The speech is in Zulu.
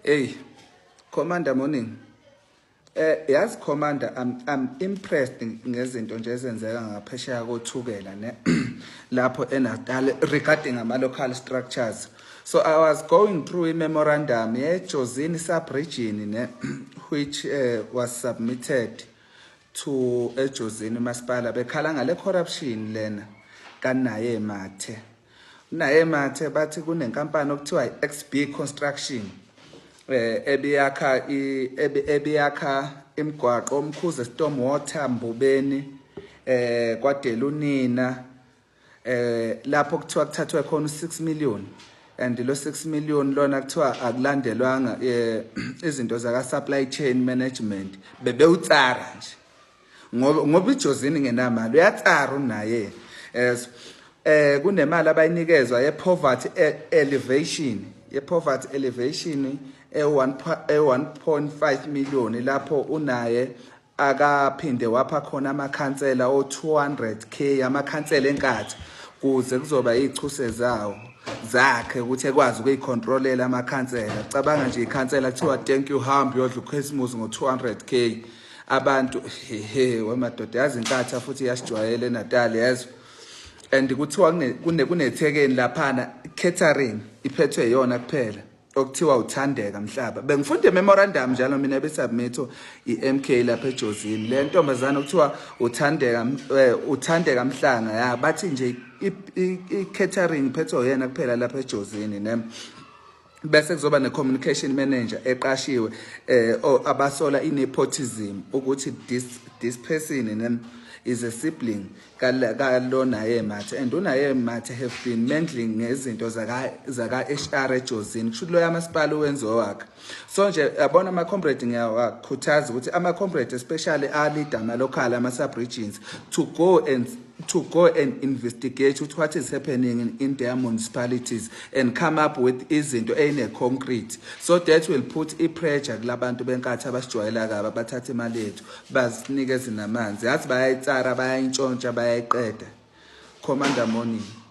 Hey, Commander morning. Yes, Commander, I'm impressed ngezinto nje ezenzeka ngaphesheya kothukela ne lapho eNatal regarding ama local structures. So I was going through a memorandum Jozini sub-region ne which was submitted to Jozini Masipala bekhala ngale corruption lena kanaye Mathe. Naye Mathe bathi kunenkampani okuthiwa XB Construction ebiyakha imigwaqo omkhuze Stormwater Mbubeni kwaDelunina lapho kuthiwa kuthathwe khona 6 million and lo 6 million lona kuthiwa akulandelwanga izinto zaka supply chain management bebewutsara nje ngoba iJozini ngenamali uyatsara unaye kunemali abayinikezwa ye-poverty elevation e1.5 million lapho unaye akaphinde wapha khona amakhansela o200k amakhansela enkathi kuze kuzoba izichuse zawo zakhe ukuthi ekwazi ukuyicontrolela amakhansela cabanga nje ikhansela kuthiwa thank you hambi yodla uChristmas ngo200k abantu wemadoda yazi inkathi futhi yasijwayele eNatal yezo and kuthiwa kunethekeni laphana catering iphethwe yona kuphela okuthiwa uthandeka mhlaba bengifunda memorandum njalo mina besubmitho iMK lapha eJozini le ntombazana okuthiwa uthandeka mhlanga ya bathi nje i-catering iphethwe yena kuphela lapha eJozini ne bese kuzoba ne-communication manager eqashiwe abasola i-nepotism ukuthi this person is a sibling kaLonaye Mathe and uNaye Mathe have been handling ngezinto zaka HR eJozini kusho lo yamasipala wenzo wakhe so nje yabona ama comrade ngiyawakhuthaza ukuthi ama comrade especially leader ama local ama sub regions to go and investigate what is happening in their municipalities and come up with izinto eyine concrete so that will put pressure kulabantu benkathi abasijwayela kabi abathatha imali yethu bazinikeze namanzi yazi bayayitsara bayayintshontsha bayayiqeda Commander morning.